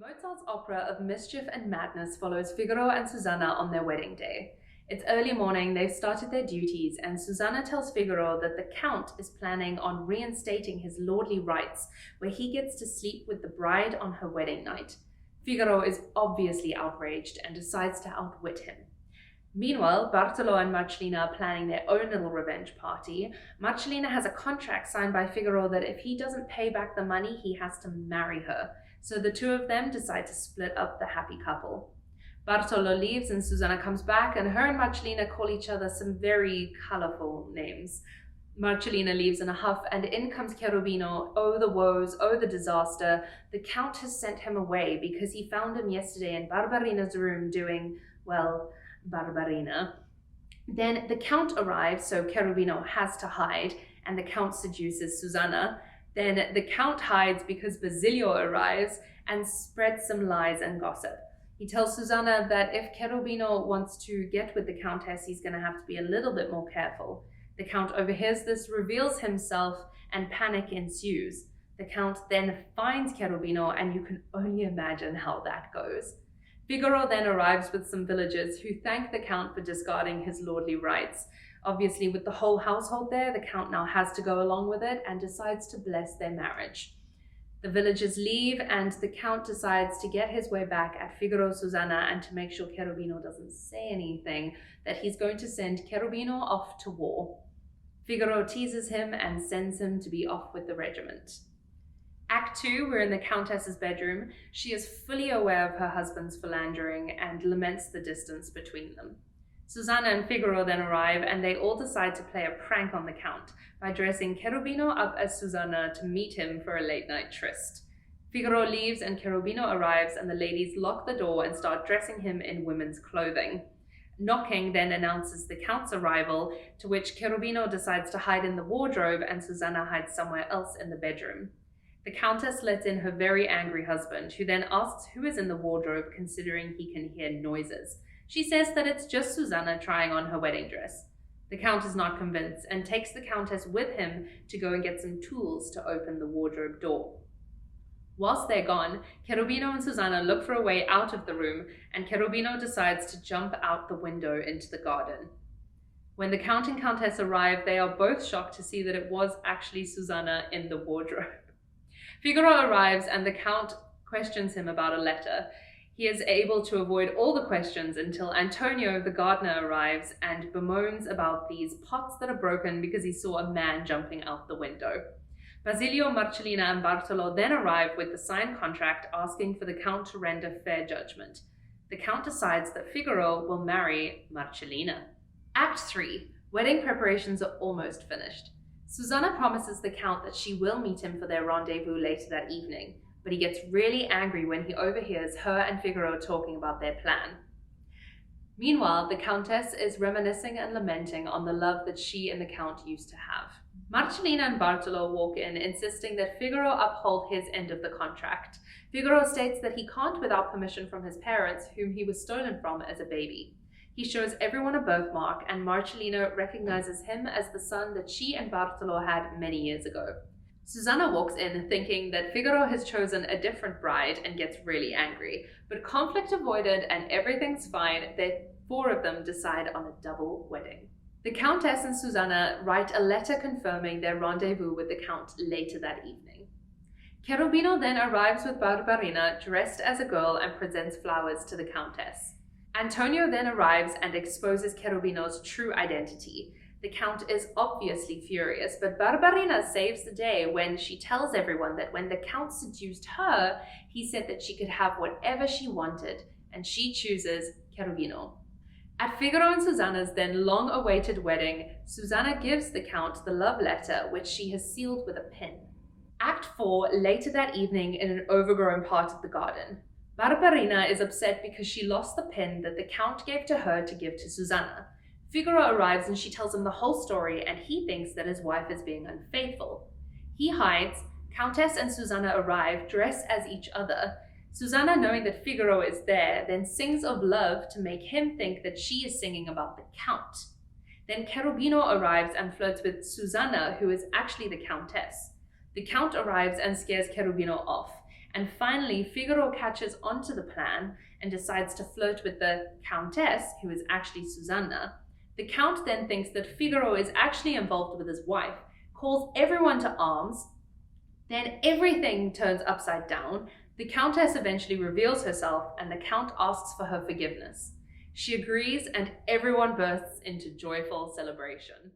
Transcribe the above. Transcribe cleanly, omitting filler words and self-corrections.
Mozart's opera of mischief and madness follows Figaro and Susanna on their wedding day. It's early morning, they've started their duties, and Susanna tells Figaro that the Count is planning on reinstating his lordly rights, where he gets to sleep with the bride on her wedding night. Figaro is obviously outraged and decides to outwit him. Meanwhile, Bartolo and Marcellina are planning their own little revenge party. Marcellina has a contract signed by Figaro that if he doesn't pay back the money, he has to marry her. So the two of them decide to split up the happy couple. Bartolo leaves and Susanna comes back, and her and Marcellina call each other some very colourful names. Marcellina leaves in a huff, and in comes Cherubino. Oh, the woes, oh, the disaster. The Count has sent him away because he found him yesterday in Barbarina's room doing, well, Barbarina. Then the Count arrives, so Cherubino has to hide, and the Count seduces Susanna. Then the Count hides because Basilio arrives and spreads some lies and gossip. He tells Susanna that if Cherubino wants to get with the Countess, he's going to have to be a little bit more careful. The Count overhears this, reveals himself, and panic ensues. The Count then finds Cherubino, and you can only imagine how that goes. Figaro then arrives with some villagers who thank the Count for discarding his lordly rights. Obviously, with the whole household there, the Count now has to go along with it and decides to bless their marriage. The villagers leave, and the Count decides to get his way back at Figaro Susanna, and to make sure Cherubino doesn't say anything, that he's going to send Cherubino off to war. Figaro teases him and sends him to be off with the regiment. Act 2, we're in the Countess's bedroom. She is fully aware of her husband's philandering and laments the distance between them. Susanna and Figaro then arrive, and they all decide to play a prank on the Count by dressing Cherubino up as Susanna to meet him for a late-night tryst. Figaro leaves and Cherubino arrives, and the ladies lock the door and start dressing him in women's clothing. Knocking then announces the Count's arrival, to which Cherubino decides to hide in the wardrobe and Susanna hides somewhere else in the bedroom. The Countess lets in her very angry husband, who then asks who is in the wardrobe, considering he can hear noises. She says that it's just Susanna trying on her wedding dress. The Count is not convinced and takes the Countess with him to go and get some tools to open the wardrobe door. Whilst they're gone, Cherubino and Susanna look for a way out of the room, and Cherubino decides to jump out the window into the garden. When the Count and Countess arrive, they are both shocked to see that it was actually Susanna in the wardrobe. Figaro arrives, and the Count questions him about a letter. He is able to avoid all the questions until Antonio, the gardener, arrives and bemoans about these pots that are broken because he saw a man jumping out the window. Basilio, Marcellina, and Bartolo then arrive with the signed contract asking for the Count to render fair judgment. The Count decides that Figaro will marry Marcellina. Act 3. Wedding preparations are almost finished. Susanna promises the Count that she will meet him for their rendezvous later that evening, but he gets really angry when he overhears her and Figaro talking about their plan. Meanwhile, the Countess is reminiscing and lamenting on the love that she and the Count used to have. Marcellina and Bartolo walk in, insisting that Figaro uphold his end of the contract. Figaro states that he can't without permission from his parents, whom he was stolen from as a baby. He shows everyone a birthmark, and Marcellina recognizes him as the son that she and Bartolo had many years ago. Susanna walks in thinking that Figaro has chosen a different bride and gets really angry, but conflict avoided and everything's fine. The four of them decide on a double wedding. The Countess and Susanna write a letter confirming their rendezvous with the Count later that evening. Cherubino then arrives with Barbarina dressed as a girl and presents flowers to the Countess. Antonio then arrives and exposes Cherubino's true identity. The Count is obviously furious, but Barbarina saves the day when she tells everyone that when the Count seduced her, he said that she could have whatever she wanted, and she chooses Cherubino. At Figaro and Susanna's then long-awaited wedding, Susanna gives the Count the love letter, which she has sealed with a pin. Act 4, later that evening in an overgrown part of the garden. Barbarina is upset because she lost the pin that the Count gave to her to give to Susanna. Figaro arrives and she tells him the whole story, and he thinks that his wife is being unfaithful. He hides. Countess and Susanna arrive dressed as each other. Susanna, knowing that Figaro is there, then sings of love to make him think that she is singing about the Count. Then Cherubino arrives and flirts with Susanna, who is actually the Countess. The Count arrives and scares Cherubino off, And finally, Figaro catches onto the plan and decides to flirt with the Countess, who is actually Susanna. The Count then thinks that Figaro is actually involved with his wife, calls everyone to arms. Then everything turns upside down. The Countess eventually reveals herself, and the Count asks for her forgiveness. She agrees, and everyone bursts into joyful celebration.